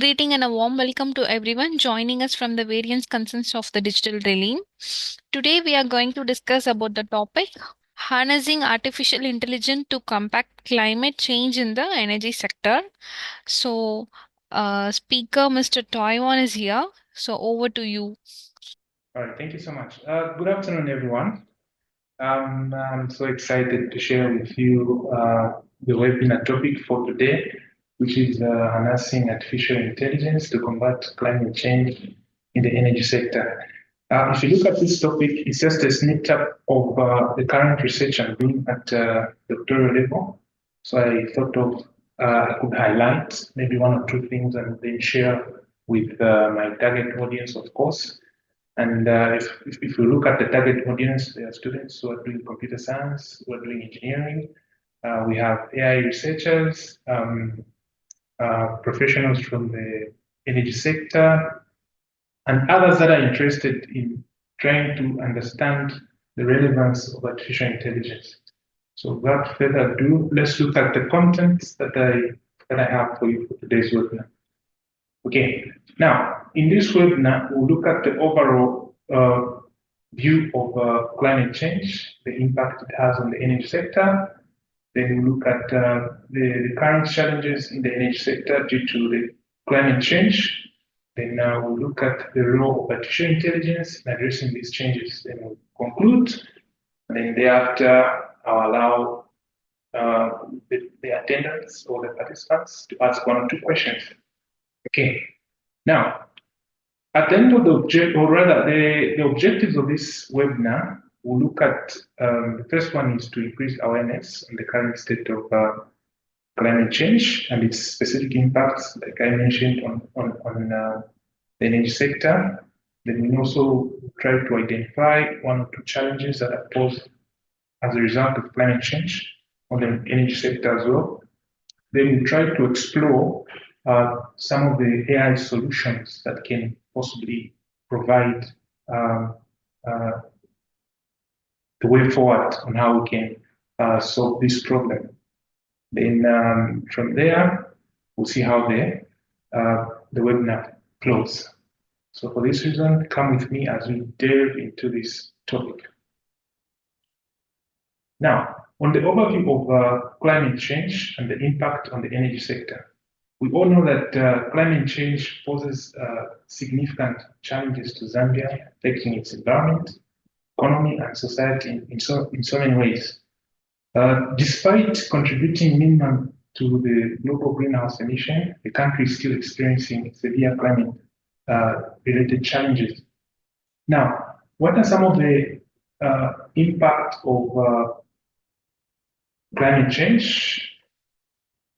Greeting and a warm welcome to everyone joining us from the various concerns of the digital realm. Today we are going to discuss about the topic harnessing artificial intelligence to combat climate change in the energy sector. So, speaker Mr. Taiwan is here. So over to you. All right, thank you so much. Good afternoon, everyone. I'm so excited to share with you the webinar topic for today, which is harnessing artificial intelligence to combat climate change in the energy sector. If you look at this topic, it's just a snippet of the current research I'm doing at doctoral level. So I thought of I could highlight maybe one or two things and then share with my target audience, of course. And if you look at the target audience, there are students who are doing computer science, who are doing engineering. We have AI researchers, professionals from the energy sector, and others that are interested in trying to understand the relevance of artificial intelligence. So without further ado, let's look at the contents that I have for you for today's webinar. Okay, now in this webinar, we'll look at the overall view of climate change, the impact it has on the energy sector. Then we'll look at the current challenges in the energy sector due to the climate change. Then we'll look at the role of artificial intelligence in addressing these changes. Then we'll conclude. And then thereafter, I'll allow the attendants or the participants to ask one or two questions. Okay, now, at the end of the object, or rather the objectives of this webinar, we'll look at, the first one is to increase awareness on the current state of climate change and its specific impacts, like I mentioned, on the energy sector. Then we also try to identify one or two challenges that are posed as a result of climate change on the energy sector as well. Then we try to explore some of the AI solutions that can possibly provide the way forward on how we can solve this problem. Then from there, we'll see how the webinar closes. So for this reason, come with me as we delve into this topic. Now, on the overview of climate change and the impact on the energy sector, we all know that climate change poses significant challenges to Zambia, affecting its environment, economy, and society in so many ways. Despite contributing minimum to the global greenhouse emission, the country is still experiencing severe climate-related challenges. Now, what are some of the impact of climate change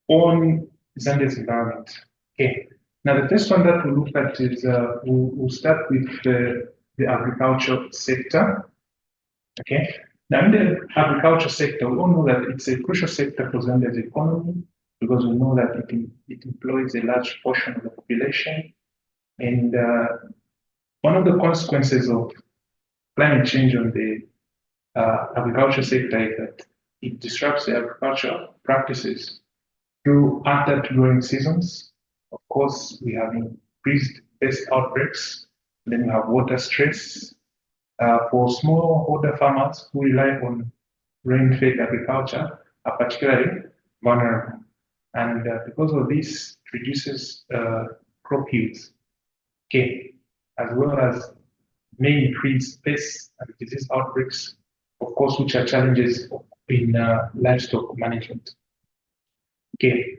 on Zambia's environment? Okay, now the first one that we'll look at is we'll start with the agriculture sector. Okay, now in the agriculture sector, we all know that it's a crucial sector for Zambia's economy because we know that it employs a large portion of the population. And one of the consequences of climate change on the agriculture sector is that it disrupts the agricultural practices through altered growing seasons. Of course, we have increased pest outbreaks, then we have water stress. For smallholder farmers who rely on rain-fed agriculture are particularly vulnerable. And because of this, it reduces crop yields, okay, as well as may increase pests and disease outbreaks, of course, which are challenges in livestock management. Okay.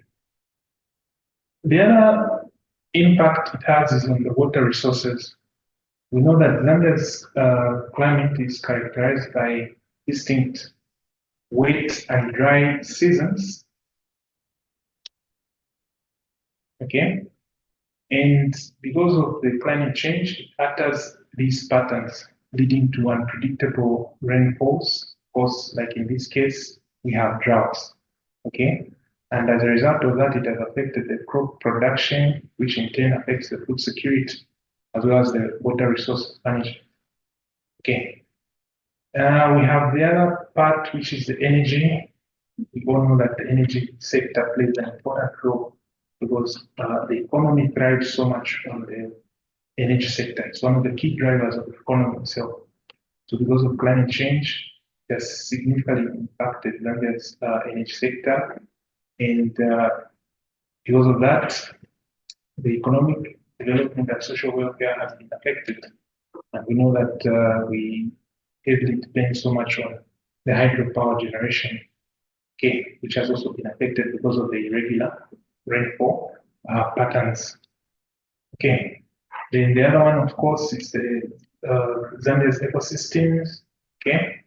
The other impact it has is on the water resources. We know that Zambia's climate is characterized by distinct wet and dry seasons. Okay. And because of the climate change, it alters these patterns, leading to unpredictable rainfalls. Of course, like in this case, we have droughts. Okay. And as a result of that, it has affected the crop production, which in turn affects the food security, as well as the water resource management. Okay. We have the other part, which is the energy. We all know that the energy sector plays an important role because the economy thrives so much on the energy sector. It's one of the key drivers of the economy itself. So because of climate change, it has significantly impacted Zambia's energy sector. And because of that, the economic development and social welfare has been affected. And we know that we heavily depend so much on the hydropower generation, okay, which has also been affected because of the irregular rainfall patterns. Okay, then the other one, of course, is the Zambia's ecosystems. Okay,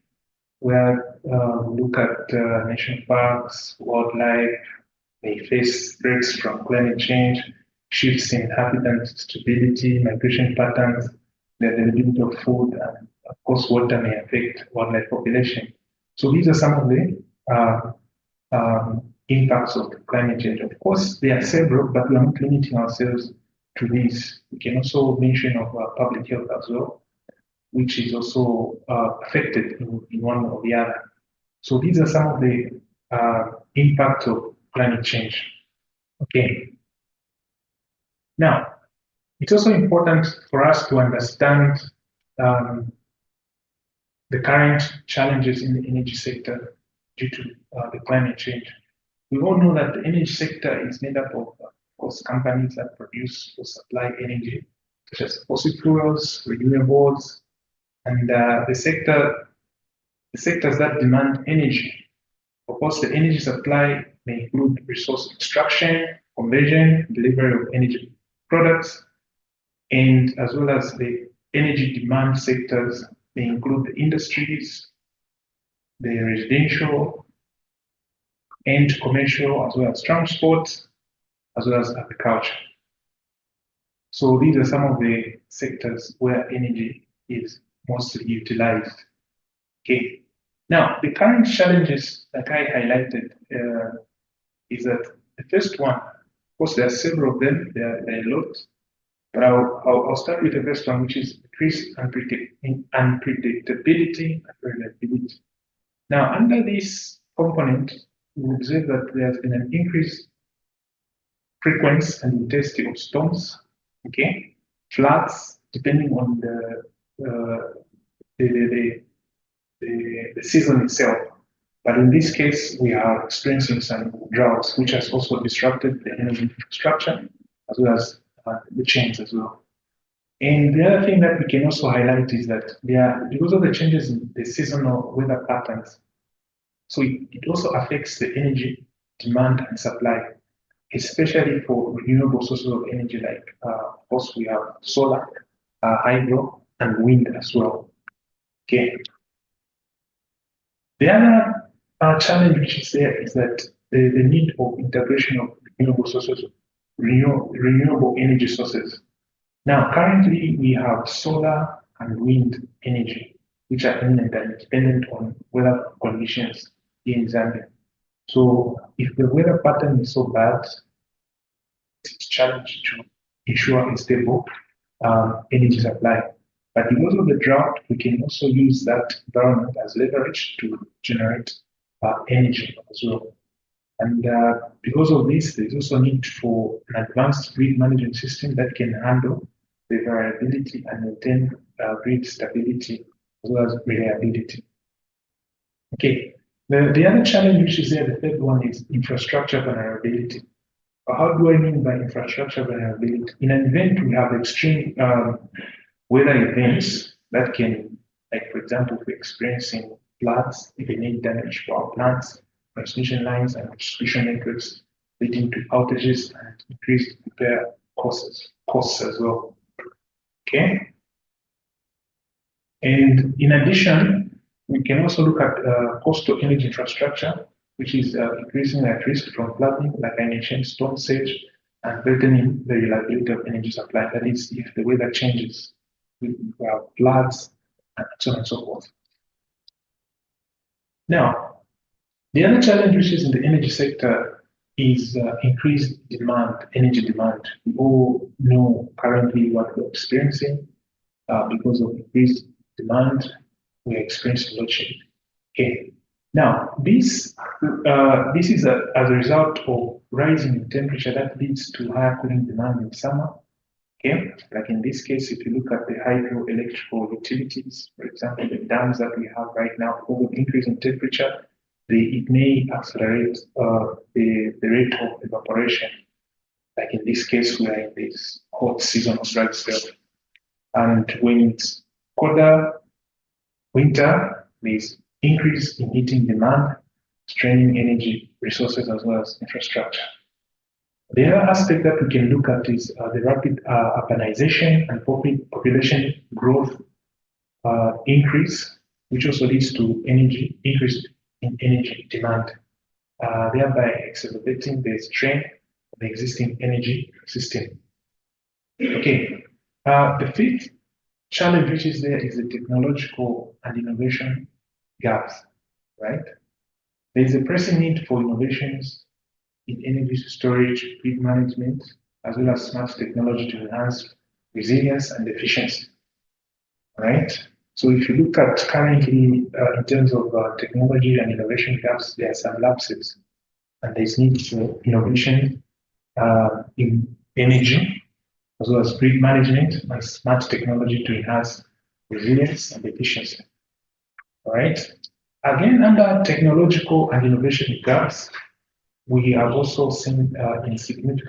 where we look at national parks, wildlife, may face threats from climate change, shifts in habitat stability, migration patterns, the availability of food, and of course, water may affect wildlife population. So these are some of the impacts of climate change. Of course, there are several, but we are not limiting ourselves to these. We can also mention of public health as well, which is also affected in one or the other. So these are some of the impacts of climate change. Okay. Now, it's also important for us to understand the current challenges in the energy sector due to the climate change. We all know that the energy sector is made up of course, companies that produce or supply energy, such as fossil fuels, renewables, and the sectors that demand energy. Of course, the energy supply may include resource extraction, conversion, delivery of energy products, and as well as the energy demand sectors may include the industries, the residential and commercial, as well as transport, as well as agriculture. So these are some of the sectors where energy is mostly utilized. Okay. Now, the current challenges that I highlighted is that the first one, of course, there are several of them, there are a lot, but I'll start with the first one, which is increased unpredictability and variability. Now, under this component, we observe that there has been an increased frequency and intensity of storms, okay, floods, depending on the season itself. But in this case, we are experiencing some droughts, which has also disrupted the energy infrastructure as well as the chains as well. And the other thing that we can also highlight is that because of the changes in the seasonal weather patterns, so it also affects the energy demand and supply, especially for renewable sources of energy, like of course we have solar, hydro, and wind as well. Okay. The other challenge which is there is that the need of integration of renewable sources, renewable energy sources. Now, currently we have solar and wind energy, which are eminent and dependent on weather conditions in Zambia. So if the weather pattern is so bad, it's challenging to ensure a stable energy supply. But because of the drought, we can also use that environment as leverage to generate energy as well. And because of this, there's also need for an advanced grid management system that can handle the variability and maintain grid stability as well as reliability. Okay, the other challenge which is there, the third one, is infrastructure vulnerability. How do I mean by infrastructure vulnerability? In an event, we have extreme weather events that can, like for example, if we're experiencing floods, if we need damage to our plants, transmission lines, and distribution networks, leading to outages and increased repair costs as well. Okay. And in addition, we can also look at coastal energy infrastructure, which is increasing at risk from flooding, like I mentioned, storm surge, and threatening the reliability of energy supply. That is, if the weather changes, we have floods, and so on and so forth. Now, the other challenge which is in the energy sector is increased demand, energy demand. We all know currently what we're experiencing because of increased demand. We're experiencing load shedding. Okay. Now, this is as a result of rising temperature that leads to higher cooling demand in summer. Okay, like in this case, if you look at the hydroelectrical utilities, for example, the dams that we have right now, over increase in temperature, it may accelerate the rate of evaporation. Like in this case, we are in this hot season of dry spell. And when it's colder winter, there's increase in heating demand, straining energy resources as well as infrastructure. The other aspect that we can look at is the rapid urbanization and population growth increase, which also leads to increase in energy demand, thereby exacerbating the strain of the existing energy system. Okay, the fifth challenge which is there is the technological and innovation gaps, right? There is a pressing need for innovations in energy storage, grid management, as well as smart technology to enhance resilience and efficiency, right? So if you look at currently in terms of technology and innovation gaps, there are some lapses, and there's need for innovation in energy, as well as grid management and smart technology to enhance resilience and efficiency. All right. Again, under technological and innovation gaps, we have also seen insufficient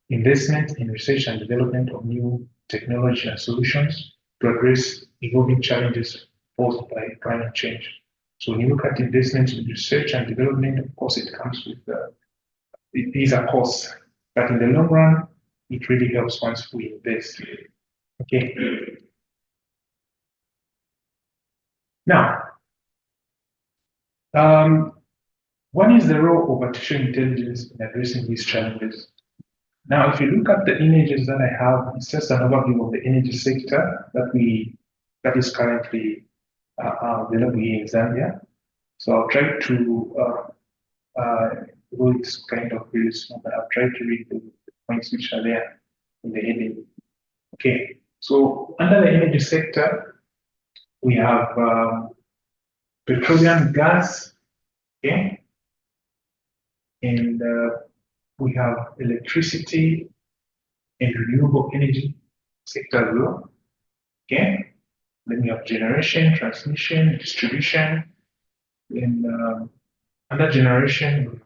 investment in research and development of new technology and solutions to address evolving challenges posed by climate change. So when you look at investment in research and development, of course, it comes with these are costs, but in the long run, it really helps once we invest. Okay. Now, what is the role of artificial intelligence in addressing these challenges? Now, if you look at the images that I have, it's just an overview of the energy sector that is currently available here in Zambia. So I'll try to go it's kind of really small, but I'll try to read the points which are there in the heading. Okay, so under the energy sector, we have petroleum gas, okay, and we have electricity and renewable energy sector as well, okay. Then we have generation, transmission, distribution, and under generation, we have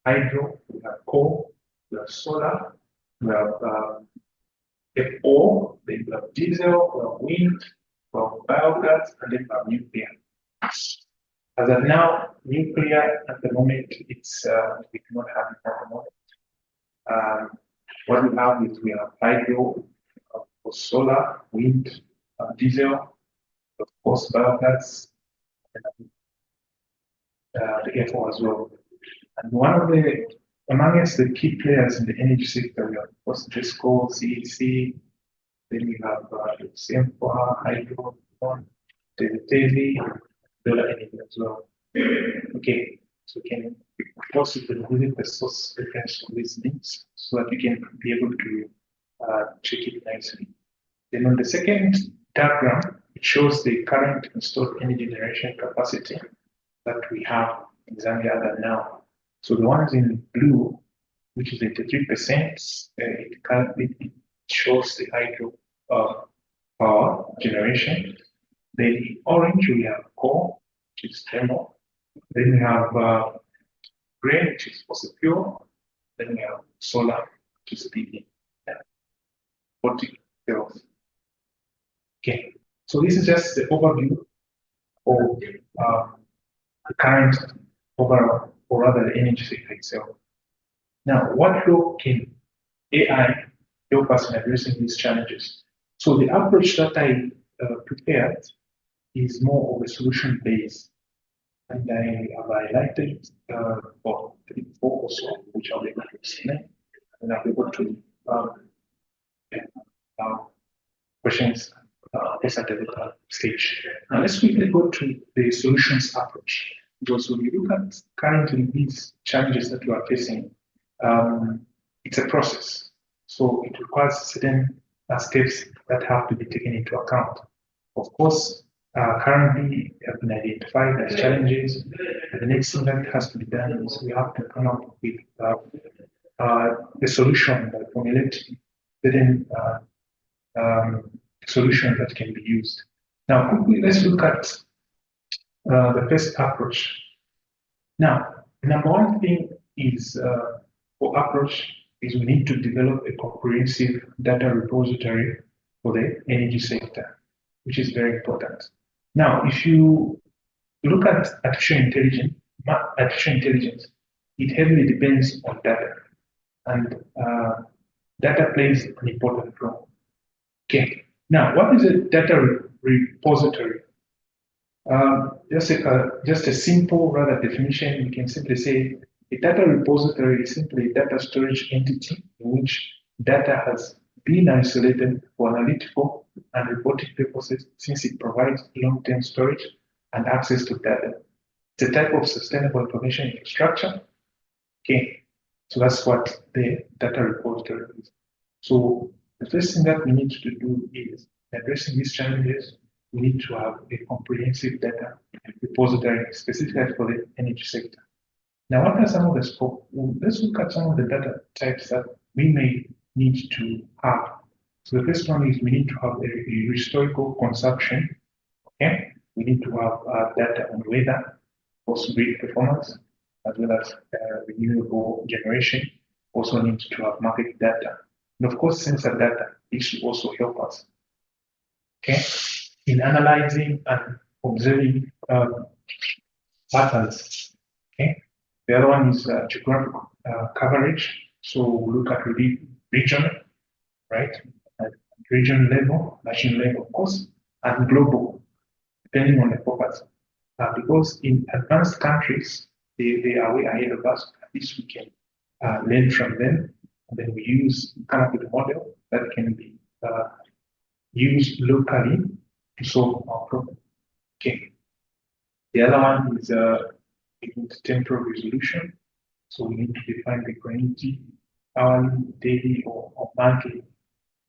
hydro, we have coal, we have solar, we have FO, then we have diesel, we have wind, we have biogas, and then we have nuclear. As of now, nuclear at the moment, it's we do not have it at the moment. What we have is we have hydro, solar, wind, diesel, of course, biogas, and the FO as well. And one of amongst the key players in the energy sector, we have, of course, DESCO, CEC, then we have SEMPA, Hydro, Tevi, Solar Energy as well. Okay, so we can, of course, you can visit the source reference for these links so that you can be able to check it nicely. Then on the second diagram, it shows the current installed energy generation capacity that we have in Zambia as of now. So the ones in blue, which is 83%, it shows the hydro power generation. Then in orange, we have coal, which is thermal. Then we have gray, which is fossil fuel. Then we have solar, which is PV. 40 fuels. Okay, so this is just the overview of the current overall, or rather the energy sector itself. Now, what role can AI help us in addressing these challenges? So the approach that I prepared is more of a solution based, and I have highlighted for 3, 4 or so, which I'll be able to explain, and I'll be able to questions at the stage. Now let's quickly go to the solutions approach. Because when you look at currently these challenges that we are facing, it's a process. So it requires certain steps that have to be taken into account. Of course, currently have been identified as challenges. And the next thing that has to be done is we have to come up with a solution that formulates certain solution that can be used. Now, quickly, let's look at the first approach. Now, the number one thing is for approach is we need to develop a comprehensive data repository for the energy sector, which is very important. Now, if you look at artificial intelligence, it heavily depends on data, and data plays an important role. Okay. Now, what is a data repository? Just a simple rather definition, we can simply say a data repository is simply a data storage entity in which data has been isolated for analytical and reporting purposes since it provides long-term storage and access to data. It's a type of sustainable information infrastructure. Okay, so that's what the data repository is. So the first thing that we need to do is addressing these challenges. We need to have a comprehensive data repository specifically for the energy sector. Now, what are some of the scope? Let's look at some of the data types that we may need to have. So the first one is we need to have a historical consumption. Okay, we need to have data on weather, also grid performance, as well as renewable generation. Also need to have market data, and of course, sensor data. It should also help us. Okay, in analyzing and observing patterns. Okay, the other one is geographical coverage. So we look at regional, right? At region level, national level, of course, and global, depending on the purpose. Because in advanced countries, they are way ahead of us. At least we can learn from them. And then we come up with a model that can be used locally to solve our problem. Okay. The other one is temporal resolution. So we need to define the quantity, hourly, daily, or monthly.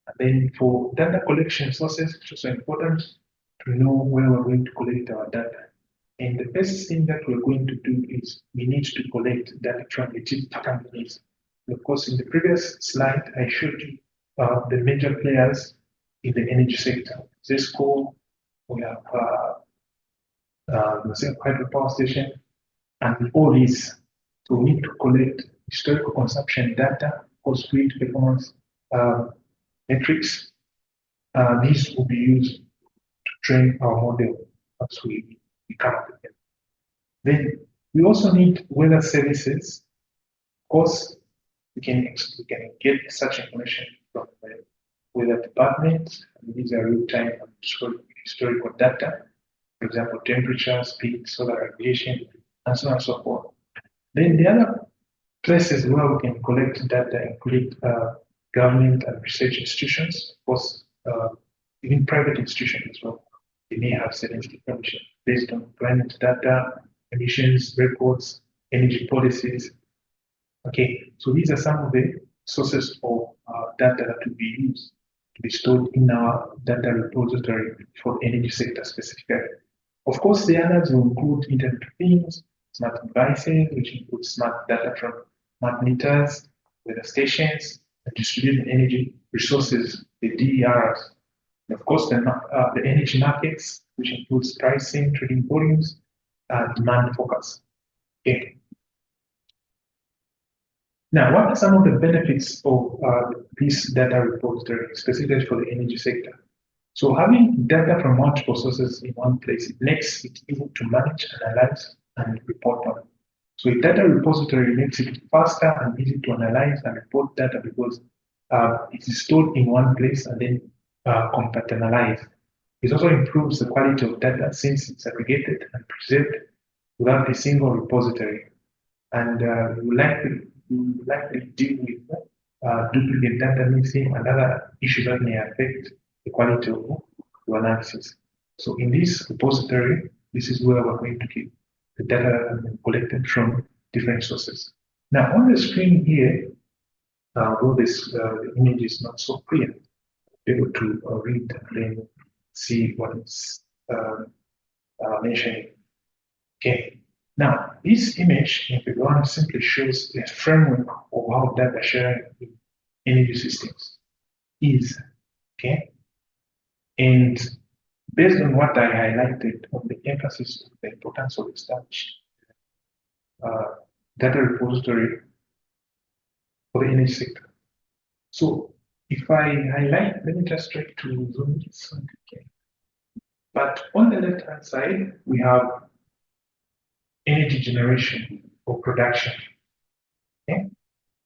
And then for data collection sources, it's also important to know where we're going to collect our data. And the first thing that we're going to do is we need to collect data from utility companies. Of course, in the previous slide, I showed you the major players in the energy sector. ZESCO, we have the hydropower station, and all these. So we need to collect historical consumption data, cost grid performance metrics. These will be used to train our model as we come up with them. Then we also need weather services. Of course, we can get such information from the weather department. And these are real-time historical data. For example, temperature, speed, solar radiation, and so on and so forth. Then the other places where we can collect data include government and research institutions, of course, even private institutions as well. They may have certain information based on climate data, emissions records, energy policies. Okay, so these are some of the sources of data that will be used to be stored in our data repository for the energy sector specifically. Of course, the others will include Internet of Things, smart devices, which include smart data from smart meters, weather stations, and distributed energy resources, the DERs. And of course, the energy markets, which includes pricing, trading volumes, demand forecast. Okay. Now, what are some of the benefits of this data repository, specifically for the energy sector? So having data from multiple sources in one place, it makes it easy to manage, analyze, and report on. So a data repository makes it faster and easy to analyze and report data because it is stored in one place and then compartmentalized. It also improves the quality of data since it's aggregated and preserved without a single repository. And we likely deal with duplicate data missing and other issues that may affect the quality of your analysis. So in this repository, this is where we're going to keep the data collected from different sources. Now on the screen here, although the image is not so clear, be able to read and then see what is mentioning. Okay. Now, this image in figure 1 simply shows a framework of how data sharing in energy systems is. Okay. And based on what I highlighted on the emphasis of the importance of establishing uh, data repository for the energy sector. So if I highlight, let me just try to zoom in something. Okay. But on the left-hand side, we have energy generation or production. Okay?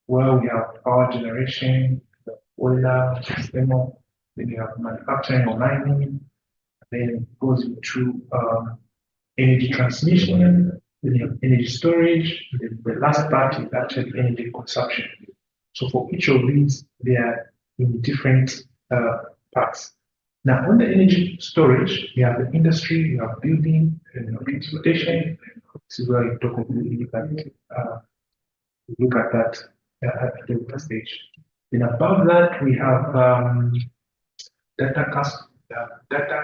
Where we have power generation, the oil, thermal, then you have manufacturing or mining, then it goes into energy transmission, then you have energy storage, then the last part is actually energy consumption. So for each of these, they are in different parts. Now, on the energy storage, we have the industry, we have building, and you have transportation. This is where you talk about look at that at the later stage. Then above that, we have data, data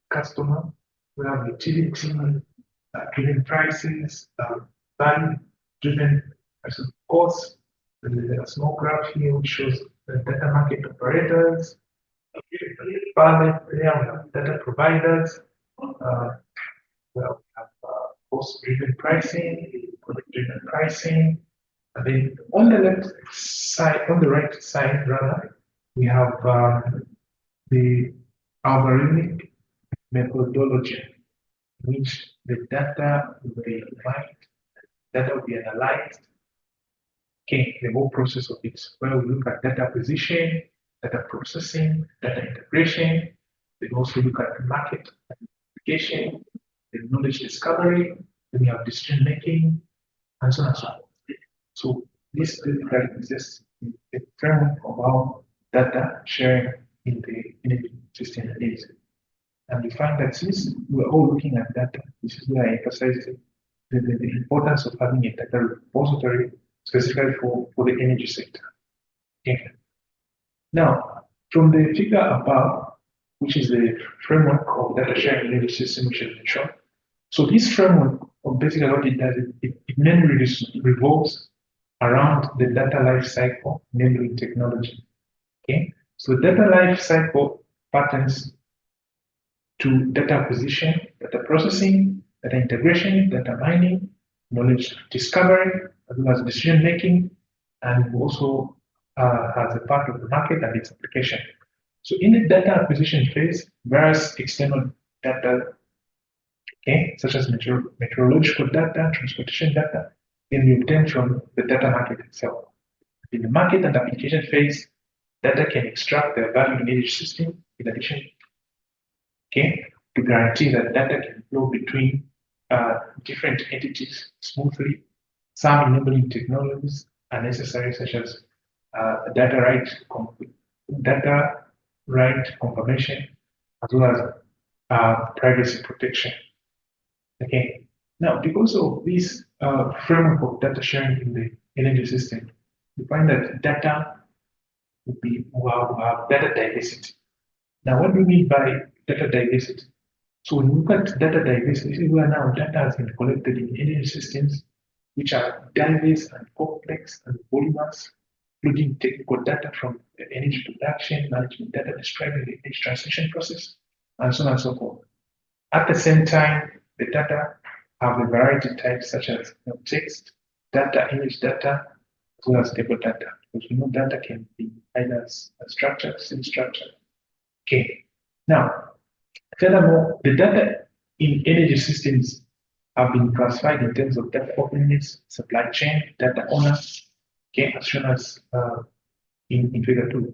customer, we have utility, driven prices, value driven prices of course. There's a small graph here which shows the data market operators. Further, we have data providers. We have cost-driven pricing, product-driven pricing. And then on the left side, on the right side, rather, we have the algorithmic methodology, in which the data will be mined, data will be analyzed. Okay, the whole process of it, where we look at data acquisition, data processing, data integration. We also look at the market application, the knowledge discovery, then we have decision making, and so on and so forth. So this basically is just a framework of how data sharing in the energy system is. And we find that since we're all looking at data, this is where I emphasize the importance of having a data repository specifically for the energy sector. Okay. Now, from the figure above, which is the framework of data sharing in energy system, which has been shown. So this framework of basically what it does, it mainly revolves around the data life cycle, enabling technology. Okay, so data life cycle patterns to data acquisition, data processing, data integration, data mining, knowledge discovery, as well as decision making, and also as a part of the market and its application. So in the data acquisition phase, various external data, okay, such as meteorological data, transportation data, can be obtained from the data market itself. In the market and application phase, data can extract their value in each system in addition, okay, to guarantee that data can flow between different entities smoothly. Some enabling technologies are necessary, such as data right confirmation, as well as privacy protection. Okay. Now, because of this framework of data sharing in the energy system, we find that data will have data diversity. Now, what do we mean by data diversity? So when we look at data diversity, this is where now data has been collected in energy systems, which are diverse and complex and voluminous, including technical data from the energy production, management data describing the energy transmission process, and so on and so forth. At the same time, the data have a variety of types such as text, data, image data, as well as table data. Because we know data can be either structured, semi-structured. Okay. Now, furthermore, the data in energy systems have been classified in terms of data openness, supply chain, data owners, okay, as shown as in figure 2.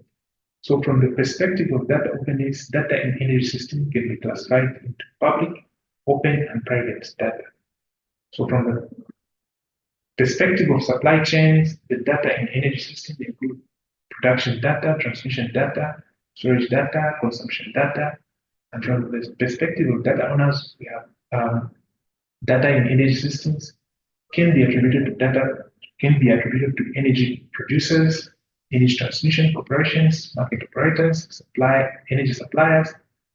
So from the perspective of data openness, data in energy system can be classified into public, open, and private data. So from the perspective of supply chains, the data in energy systems include production data, transmission data, storage data, consumption data. And from the perspective of data owners, we have data in energy systems can be attributed to energy producers, energy transmission corporations, market operators, energy suppliers,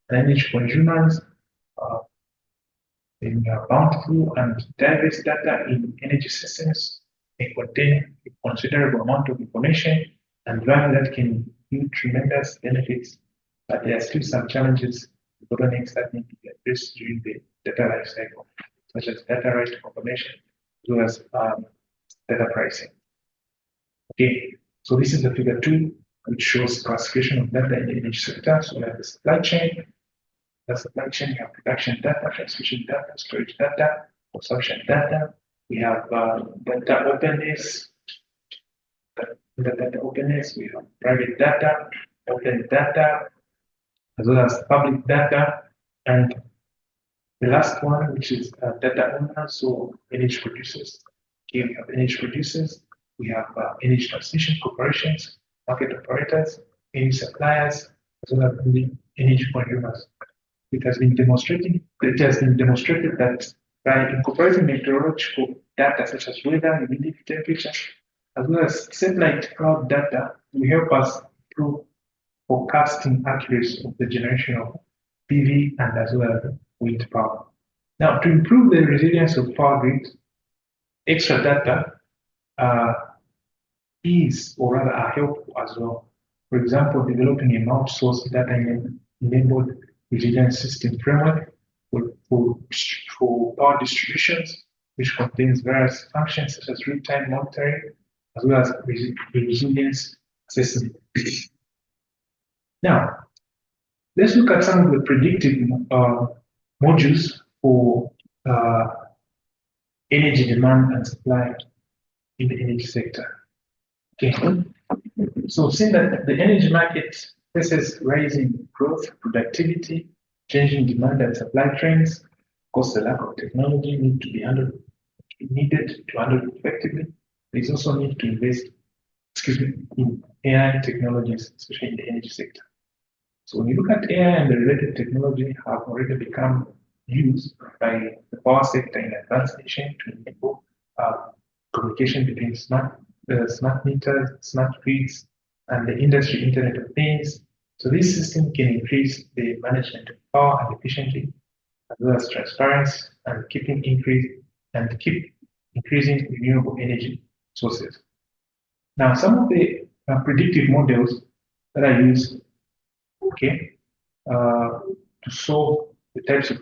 and energy consumers, Then we have bountiful and diverse data in energy systems. They contain a considerable amount of information and value that can yield tremendous benefits, but there are still some challenges and bottlenecks that need to be addressed during the data lifecycle, such as data right confirmation, as well as data pricing. Okay, so this is the figure 2, which shows classification of data in the energy sector. So we have the supply chain. The supply chain, we have production data, transmission data, storage data, consumption data. We have data openness, the data openness. We have private data, open data, as well as public data, and the last one, which is data owners, so energy producers. Here we have energy producers, we have energy transmission corporations, market operators, energy suppliers, as well as the energy consumers. It has been demonstrated that by incorporating meteorological data such as weather, humidity, temperature, as well as satellite cloud data, will help us improve forecasting accuracy of the generation of PV and as well as wind power. Now, to improve the resilience of power grid, extra data is, or rather, are helpful as well. For example, developing a multi-source data-enabled resilience system framework for power distributions, which contains various functions such as real-time monitoring, as well as resilience assessment. Now, let's look at some of the predictive modules for energy demand and supply in the energy sector. Okay, so seeing that the energy market faces rising growth, productivity, changing demand and supply trends, of course, the lack of technology needed to handle it effectively. There is also need to invest, in AI technologies, especially in the energy sector. So when you look at AI and the related technology have already become used by the power sector in advanced nation to enable communication between smart meters, smart grids, and the industry Internet of Things. So this system can increase the management of power and efficiently, as well as transparency, and keep increasing renewable energy sources. Now, some of the predictive models that are used, okay, to solve the types of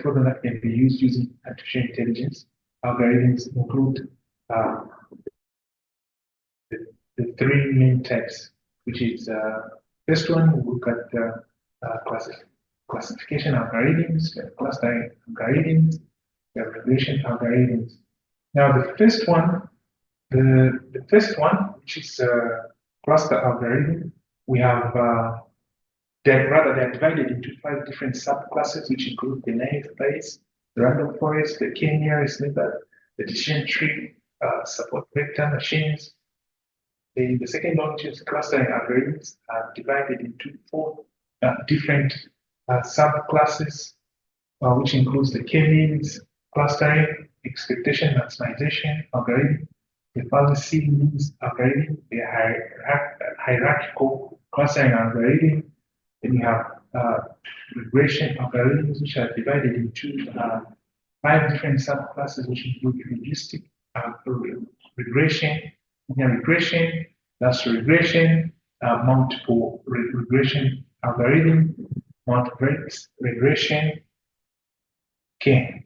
problems that can be used using artificial intelligence algorithms include the three main types, which is first one, we look at classification algorithms, clustering algorithms, regression algorithms. Now, the first one, which is cluster algorithm, we have they're divided into 5 different subclasses, which include the naive Bayes, the random forest, the k-nearest neighbor, the decision tree, support vector machines. The second one, which is clustering algorithms, are divided into 4 different subclasses, which includes the k-means clustering, expectation maximization algorithm, the fallacy means algorithm, the hierarchical clustering algorithm. Then we have regression algorithms, which are divided into 5 different subclasses, which include heuristic regression, linear regression, cluster regression, multiple regression algorithm, multivariate regression. Okay.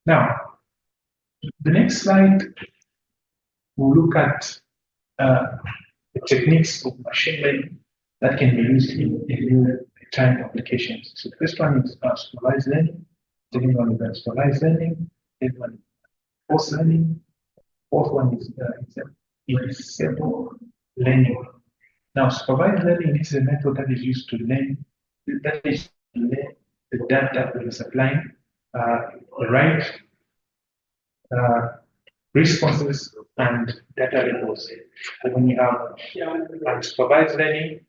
Now, the next slide, we'll look at the techniques of machine learning that can be used in real-time applications. So the first one is supervised learning, second one is supervised learning, third one is forced learning, fourth one is simple learning. Now, supervised learning is a method that is used to learn the data that is applying the right responses and data labels. And when you have unsupervised learning,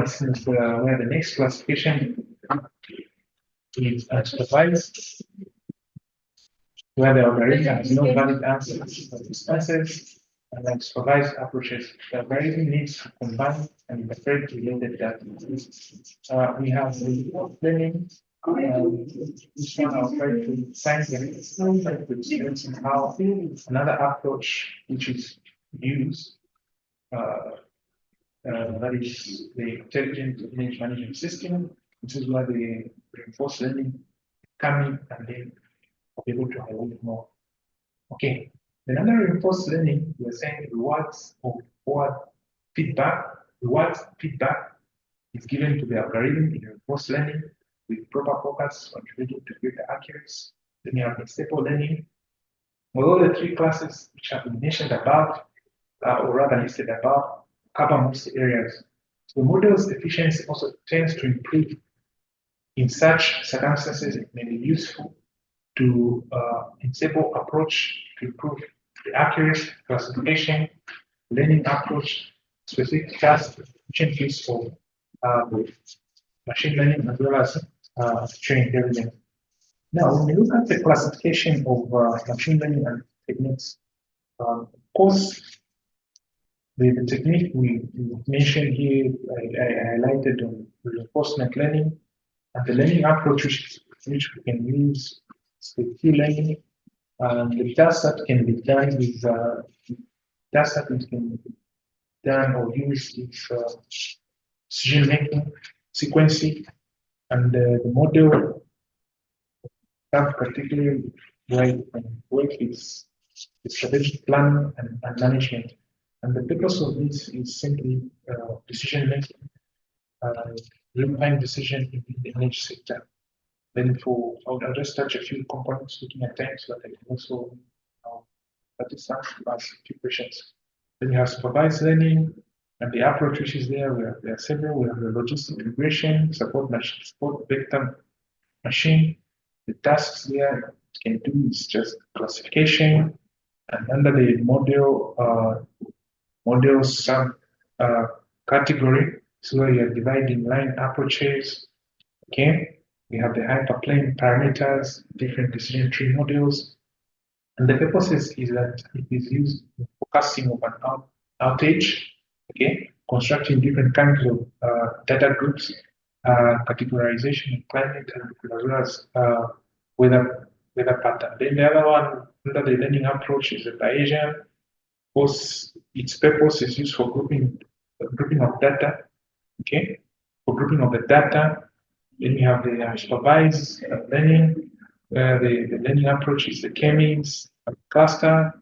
this is where the next classification is unsupervised, where the algorithm has no valid answers or responses, and unsupervised approaches. The algorithm needs to combine and interpret related data. We have the learning, This one I'll try to try to explain how another approach which is used, that is the intelligent image management system. This is where the reinforced learning come in and then be able to highlight more. Okay. Another reinforced learning, we're saying rewards or feedback. Rewards feedback is given to the algorithm in reinforced learning with proper focus contributing to greater accuracy. Then you have the stable learning. Although the three classes which have been mentioned above, or rather listed above, cover most areas. So the model's efficiency also tends to improve. In such circumstances, it may be useful to enable approach to improve the accuracy, classification, learning approach, specific task, efficient use of machine learning as well as training evidence. Now, when you look at the classification of machine learning and techniques, of course, the technique we mentioned here, I highlighted on reinforcement learning, and the learning approach which we can use is the key learning. The tasks that can be done with tasks that can be done or used with decision making, sequencing, and the model have particularly where you can work is strategic planning and management. And the purpose of this is simply decision making, real-time decision in the energy sector. Then I'll just touch a few components looking at time so that I can also participate ask a few questions. Then you have supervised learning and the approach which is there. There are several. We have the logistic regression, support vector machine. The tasks there can do is just classification, and under the model sub category, so where you're dividing line approaches. Okay, we have the hyperplane parameters, different decision tree models, and the purpose is that it is used in forecasting of an outage. Okay, constructing different kinds of data groups, categorization of climate, and as well as weather pattern. Then the other one under the learning approach is the Bayesian. Of course, its purpose is used for grouping of data. Okay, for grouping of the data. Then you have the supervised learning, where the learning approach is the K-means cluster,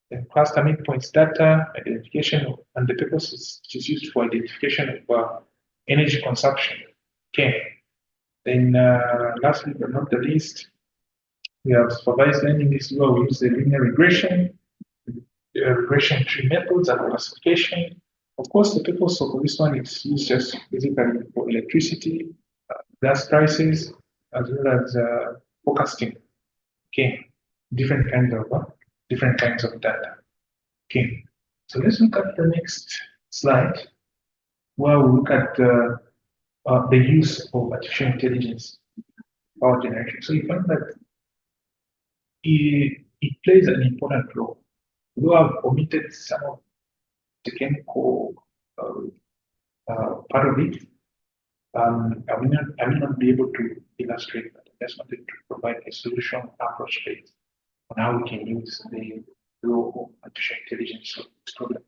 the cluster midpoints data, identification of, and the purpose is used for identification of energy consumption. Okay. Then lastly but not the least, we have supervised learning. This is where we use the linear regression, regression tree methods and classification. Of course, the purpose of this one is used just basically for electricity, gas prices, as well as forecasting. Okay, different kinds of data. Okay, so let's look at the next slide, where we look at the use of artificial intelligence power generation. So you find that it plays an important role. Though I've omitted some of the chemical part of it, I will not be able to illustrate that. I just wanted to provide a solution approach based on how we can use the role of artificial intelligence to this problem.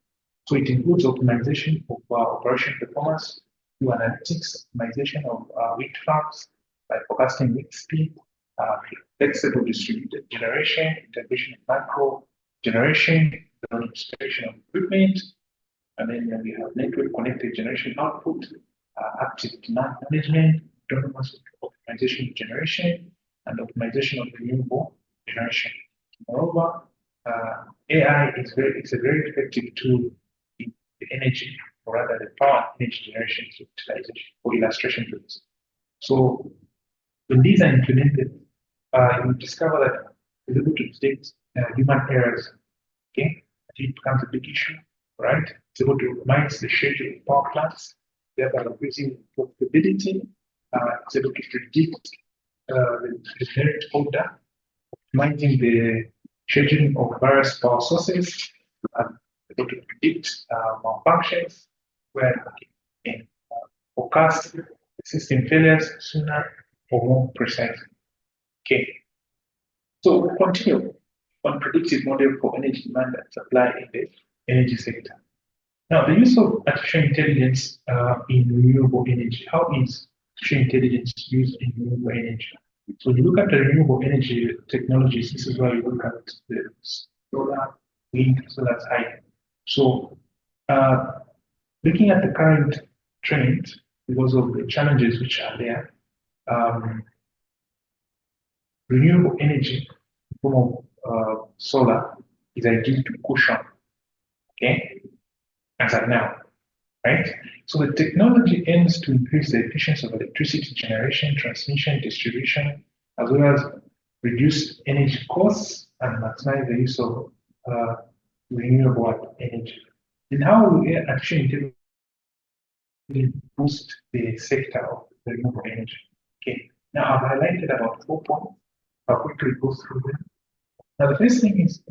So it includes optimization of operation performance through analytics, optimization of wind farms by forecasting wind speed, flexible distributed generation, integration of macro generation, the integration of equipment, and then we have network connected generation output, active demand management, autonomous optimization generation, and optimization of renewable generation. Moreover, AI is a very effective tool in the energy, or rather the power energy generation utilization for illustration tools. So when these are implemented, you discover that it's able to detect human errors. Okay, it becomes a big issue, right? It's able to optimize the schedule of power plants, thereby increasing profitability. It's able to predict the merit order, optimizing the scheduling of various power sources, able to predict malfunctions, where it can forecast system failures sooner, or more precisely. Okay. So we'll continue on predictive model for energy demand and supply in the energy sector. Now, the use of artificial intelligence in renewable energy. How is artificial intelligence used in renewable energy? So you look at the renewable energy technologies, this is why you look at the solar, wind, as well as hydro. So looking at the current trend, because of the challenges which are there, renewable energy in form of solar is ideal to cushion, okay, as of now, right? So the technology aims to increase the efficiency of electricity generation, transmission, distribution, as well as reduce energy costs and maximize the use of renewable energy. And how will artificial intelligence boost the sector of renewable energy? Okay, now I've highlighted about 4 points. I'll quickly go through them. Now, the first thing is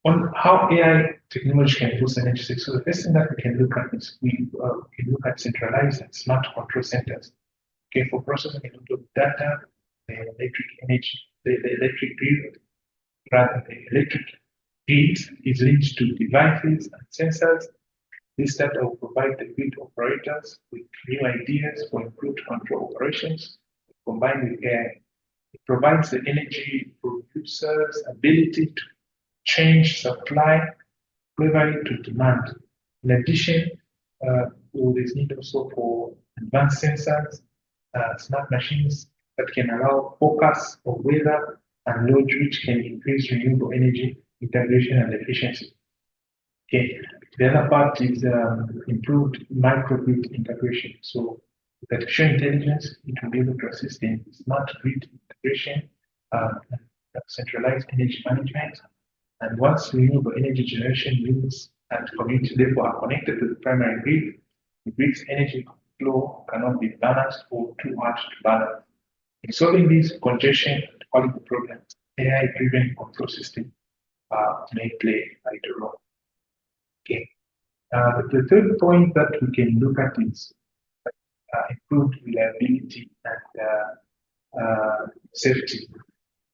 on how AI technology can boost energy sector. So the first thing that we can look at is we can look at centralized and smart control centers. Okay, for processing of data, the electric energy, the electric grid, rather the electric grid is linked to devices and sensors. This data will provide the grid operators with new ideas for improved control operations combined with AI. It provides the energy producers ability to change supply cleverly to demand. In addition, there is need also for advanced sensors, smart machines that can allow focus of weather and load, which can increase renewable energy integration and efficiency. Okay. The other part is improved microgrid integration. So with artificial intelligence, it will be able to assist in smart grid integration, centralized energy management. And once renewable energy generation units and community therefore are connected to the primary grid, the grid's energy flow cannot be balanced or too hard to balance. In solving these congestion and quality problems, AI-driven control systems may play a vital role. Okay. The third point that we can look at is improved reliability and safety.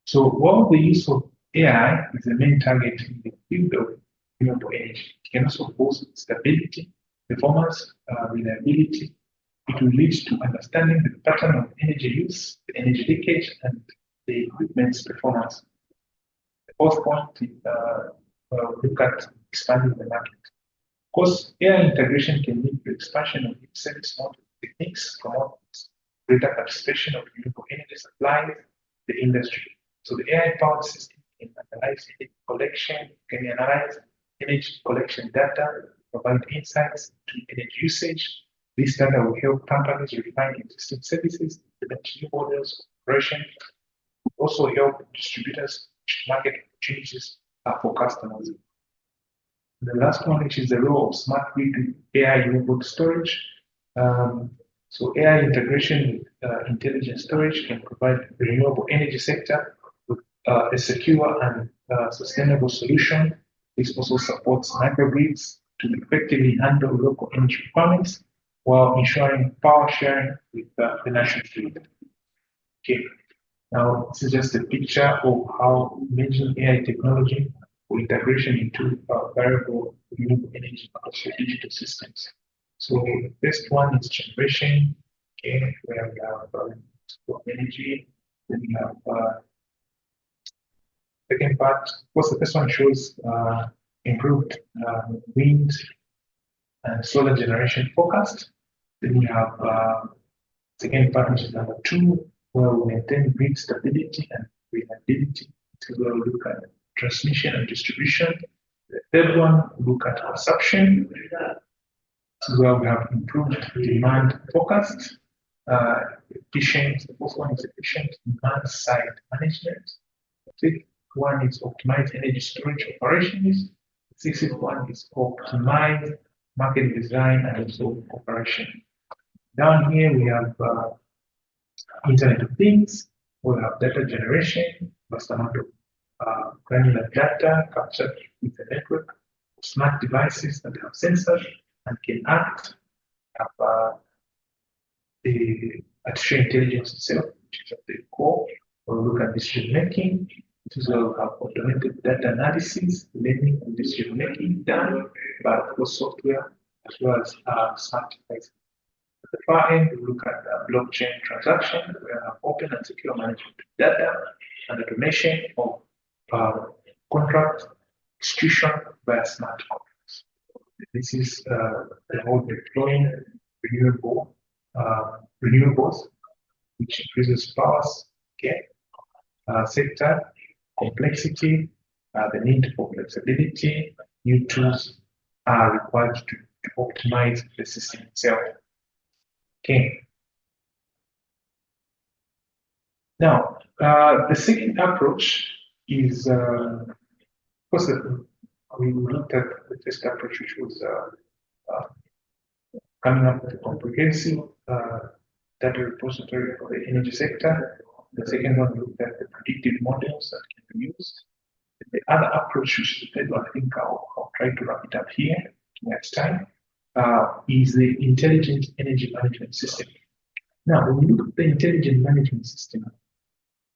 So while the use of AI is the main target in the field of renewable energy, it can also boost stability, performance, reliability. It will lead to understanding the pattern of energy use, the energy leakage, and the equipment's performance. The fourth point is look at expanding the market. Of course, AI integration can lead to expansion of service model techniques, promote greater participation of renewable energy supplies, the industry. So the AI-powered system can analyze energy collection data, provide insights to energy usage. This data will help companies refine existing services, implement new models of operation, also help distributors market opportunities for customers. The last one, which is the role of smart grid AI-enabled storage. So AI integration with intelligent storage can provide the renewable energy sector with a secure and sustainable solution. This also supports microgrids to effectively handle local energy requirements while ensuring power sharing with the national grid. Okay. Now, this is just a picture of how managing AI technology for integration into variable renewable energy across your digital systems. So the first one is generation, okay, where we have energy, then we have second part. Of course, the first one shows improved wind and solar generation forecast. Then we have second part, which is number 2, where we maintain grid stability and reliability. So we'll look at transmission and distribution. The third one, we look at consumption. This is where we have improved demand forecast, efficient. The fourth one is efficient demand side management. The fifth one is optimized energy storage operations. The sixth one is optimized market design and also operation. Down here we have Internet of Things. We have data generation, vast amount of granular data captured with the network, smart devices that have sensors and can act, have the artificial intelligence itself, which is at the core. We'll look at decision making. This is where we have automated data analysis, learning, and decision making done by software as well as smart devices. At the far end, we look at blockchain transaction, where we have open and secure management of data and automation of contract execution via smart contracts. This is the whole deploying renewable renewables, which increases power sector complexity, the need for flexibility. New tools are required to optimize the system itself. Okay. Now, the second approach is, of course, we looked at the first approach, which was coming up with a comprehensive data repository for the energy sector. The second one looked at the predictive models that can be used. The other approach, which is the third one, I think I'll try to wrap it up here next time, is the intelligent energy management system. Now, when we look at the intelligent management system,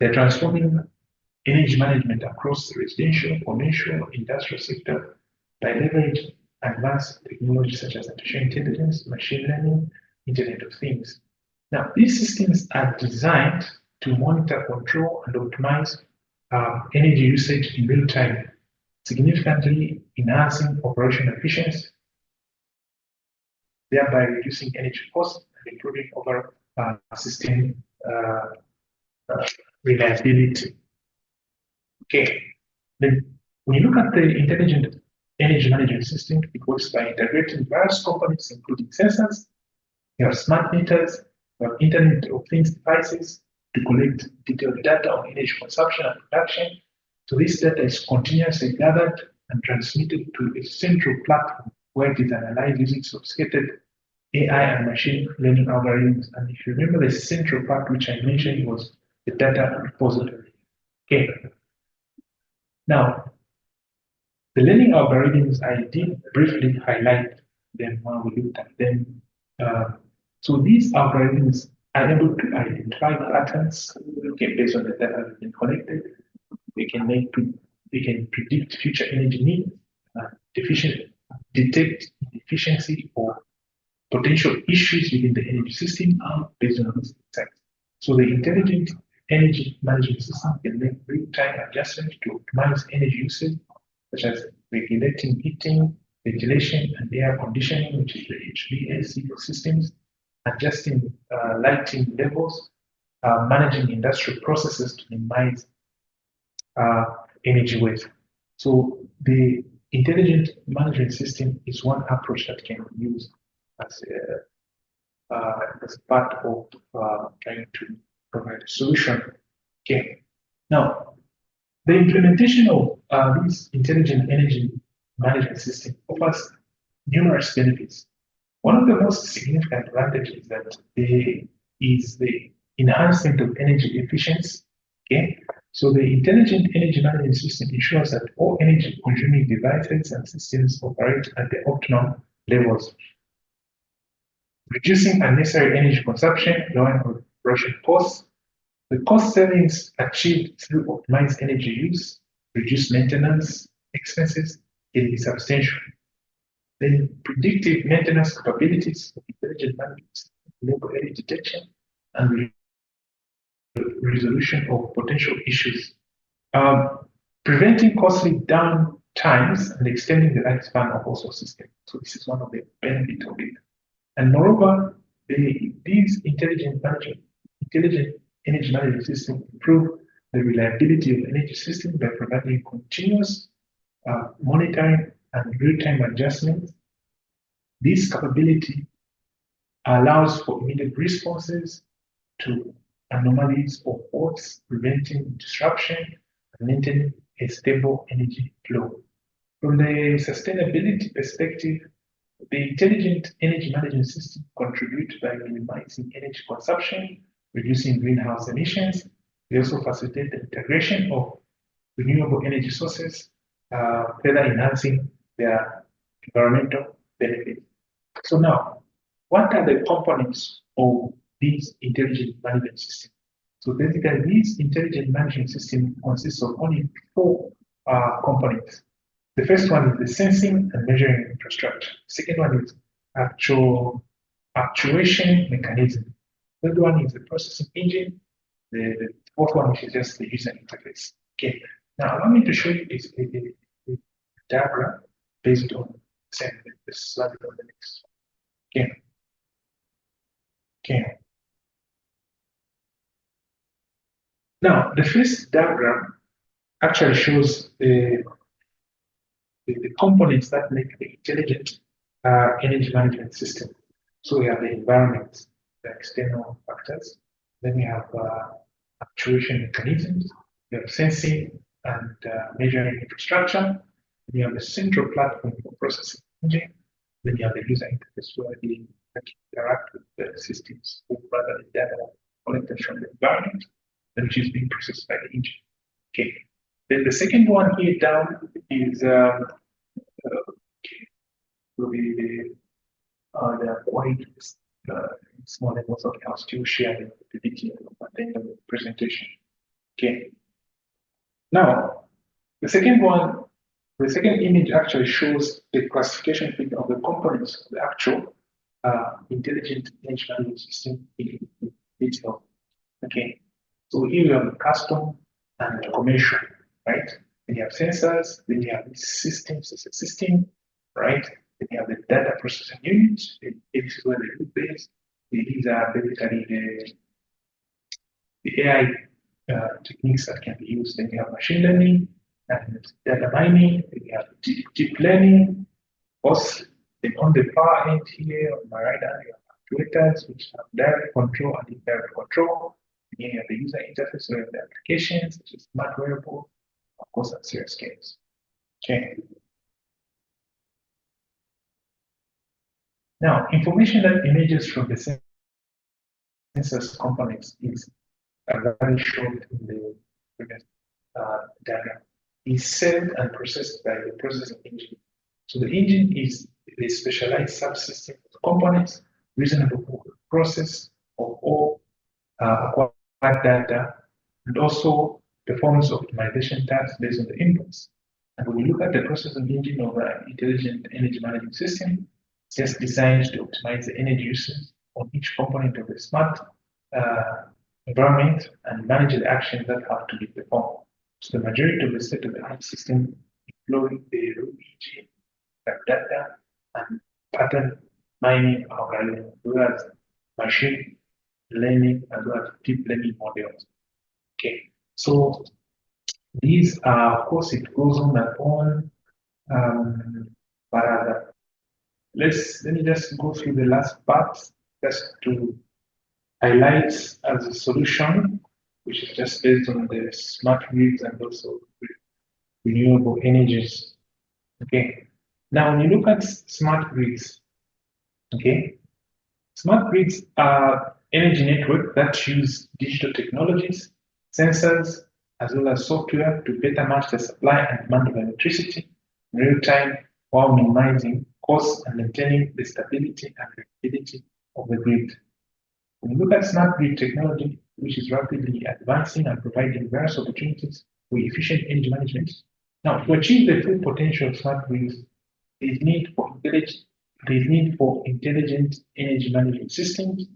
they're transforming energy management across the residential, commercial, industrial sector by leveraging advanced technologies such as artificial intelligence, machine learning, Internet of Things. Now, these systems are designed to monitor, control, and optimize energy usage in real time, significantly enhancing operational efficiency, thereby reducing energy costs and improving overall system reliability. Okay, then when you look at the intelligent energy management system, it works by integrating various components, including sensors, you have smart meters, you have Internet of Things devices to collect detailed data on energy consumption and production. So this data is continuously gathered and transmitted to a central platform where it is analyzed using sophisticated AI and machine learning algorithms. And if you remember, the central part which I mentioned was the data repository. Okay. Now, the learning algorithms, I did briefly highlight them when we looked at them. So these algorithms are able to identify patterns based on the data that have been collected. They can predict future energy needs, detect deficiency or potential issues within the energy system based on these insights. So the intelligent energy management system can make real-time adjustments to optimize energy usage, such as regulating heating, ventilation, and air conditioning, which is the HVAC systems, adjusting lighting levels, managing industrial processes to minimize energy waste. So the intelligent management system is one approach that can be used as part of trying to provide a solution. Okay. Now, the implementation of this intelligent energy management system offers numerous benefits. One of the most significant advantages that is the enhancement of energy efficiency. Okay, so the intelligent energy management system ensures that all energy consuming devices and systems operate at the optimal levels, reducing unnecessary energy consumption, lowering operation costs. The cost savings achieved through optimized energy use, reduced maintenance expenses can be substantial. Then predictive maintenance capabilities of intelligent management, enable early detection and resolution of potential issues, preventing costly down times and extending the lifespan of also systems. So this is one of the benefits of it. And moreover, these intelligent energy management systems improve the reliability of energy system by providing continuous monitoring and real-time adjustments. This capability allows for immediate responses to anomalies or faults, preventing disruption and maintaining a stable energy flow. From the sustainability perspective, the intelligent energy management system contributes by minimizing energy consumption, reducing greenhouse emissions. They also facilitate the integration of renewable energy sources, further enhancing their environmental benefits. So now, what are the components of these intelligent management systems? So basically, this intelligent management system consists of only four components. The first one is the sensing and measuring infrastructure. The second one is actuation mechanism. The third one is the processing engine. The fourth one is just the user interface. Okay. Now allow me to show you this a diagram based on the slide on the next. Okay. Okay. Now the first diagram actually shows the components that make the intelligent energy management system. So we have the environment, the external factors. Then we have actuation mechanisms. We have sensing and measuring infrastructure. Then you have the central platform for processing engine. Then you have the user interface where they interact with the systems, or rather the data collected from the environment, which is being processed by the engine. Okay. Then the second one here down is will be they are quite small levels of I'll still share the detail at the end of the presentation. Okay. Now, the second one, the second image actually shows the classification figure of the components of the actual intelligent energy management system in detail. Okay. So here you have custom and commercial, right? Then you have sensors, then you have systems as a system, right? Then you have the data processing units. This is where the loop is. These are basically the AI techniques that can be used. Then you have machine learning and data mining. Then you have deep learning. Both then on the far end here, on my right hand, you have actuators, which have direct control and indirect control. Then you have the user interface, where the applications, such as smart wearable, of course, at serious scales. Okay. Now, information that emerges from the sensors components is very short in the previous diagram, is saved and processed by the processing engine. So the engine is a specialized subsystem of components reasonable for the process of all acquired data, and also performs optimization tasks based on the inputs. And when you look at the processing engine of an intelligent energy management system, it's just designed to optimize the energy usage on each component of the smart environment and manage the actions that have to be performed. So the majority of the state of the art system employ the raw EG, data, and pattern mining algorithms, as well as machine learning, as well as deep learning models. Okay, so these are, of course, it goes on and on. But let me just go through the last part just to highlight as a solution, which is just based on the smart grids and also renewable energies. Okay. Now, when you look at smart grids, okay, smart grids are energy networks that use digital technologies, sensors, as well as software to better match the supply and demand of electricity in real time while minimizing costs and maintaining the stability and reliability of the grid. When you look at smart grid technology, which is rapidly advancing and providing various opportunities for efficient energy management. Now, to achieve the full potential of smart grids, there is need for intelligent energy management systems,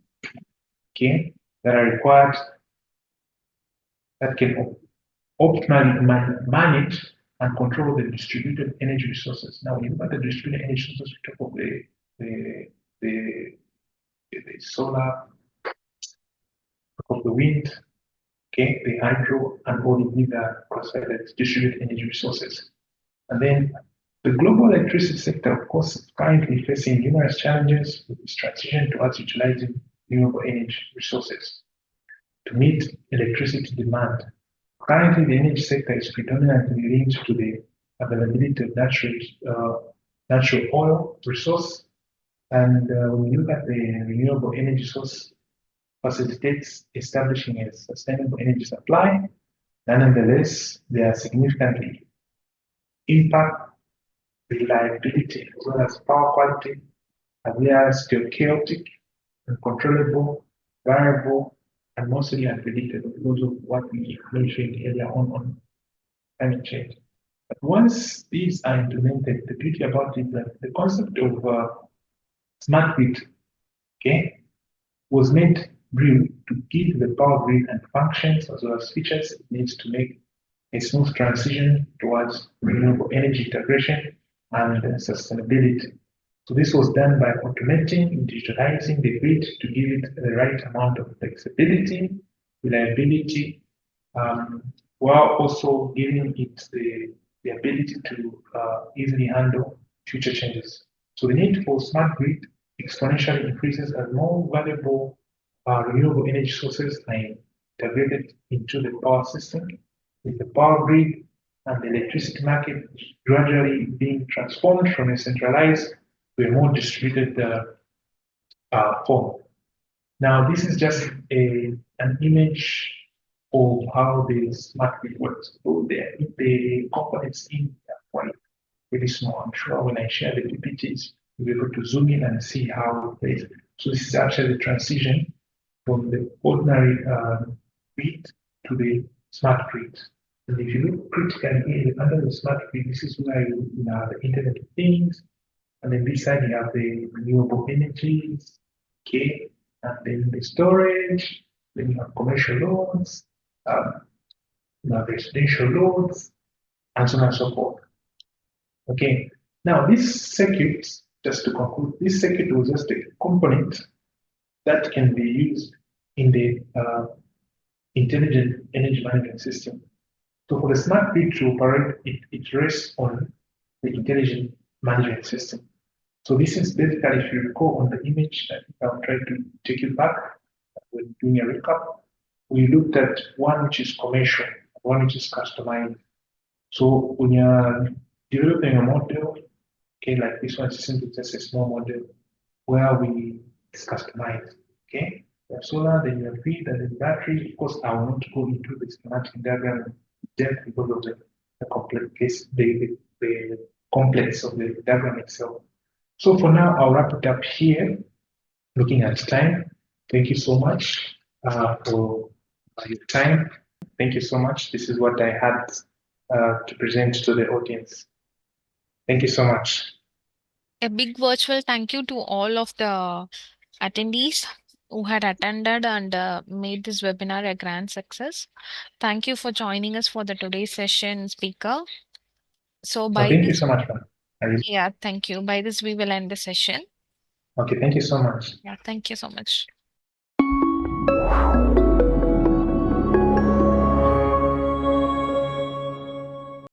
okay, that are required that can optimally manage and control the distributed energy resources. Now, when you look at the distributed energy resources, we talk of the solar, of the wind, okay, the hydro, and all of these are classified as distributed energy resources. And then the global electricity sector, of course, is currently facing numerous challenges with its transition towards utilizing renewable energy resources to meet electricity demand. Currently, the energy sector is predominantly linked to the availability of natural oil resource. And when you look at the renewable energy source, facilitates establishing a sustainable energy supply. Nonetheless, they are significantly impact reliability as well as power quality, as they are still chaotic, uncontrollable, variable, and mostly unpredictable because of what we mentioned earlier on climate change. But once these are implemented, the beauty about it is that the concept of smart grid, okay, was meant really to give the power grid and functions as well as features it needs to make a smooth transition towards renewable energy integration and sustainability. So this was done by automating and digitalizing the grid to give it the right amount of flexibility, reliability, um, while also giving it the ability to easily handle future changes. So the need for smart grid exponentially increases as more valuable renewable energy sources are integrated into the power system, with the power grid and the electricity market gradually being transformed from a centralized to a more distributed form. Now, this is just an image of how the smart grid works. So the components in are quite really small. I'm sure when I share the PPTs, you'll be able to zoom in and see how it plays. So this is actually the transition from the ordinary grid to the smart grid. And if you look critically here, under the smart grid, this is where you have the Internet of Things, and then this side you have the renewable energies, okay, and then the storage, then you have commercial loads, um, you have residential loads, and so on and so forth. Okay, now this circuit, just to conclude, this circuit was just a component that can be used in the intelligent energy management system. So for the smart grid to operate, it rests on the intelligent management system. So this is basically, if you recall on the image, I'll try to take you back when doing a recap. We looked at one which is commercial, one which is customized. So when you're developing a model, okay, like this one is simply just a small model where it's customized, okay? You have solar, then you have grid, and then battery. Of course, I will not go into the schematic diagram depth because of the complex of the diagram itself. So for now, I'll wrap it up here, looking at time. Thank you so much for your time. Thank you so much. This is what I had to present to the audience. Thank you so much. A big virtual thank you to all of the attendees who had attended and made this webinar a grand success. Thank you for joining us for the today's session, speaker. So No, by thank you this, so much, ma'am. yeah, thank you. By this, we will end the session. Okay, thank you so much. Yeah, thank you so much.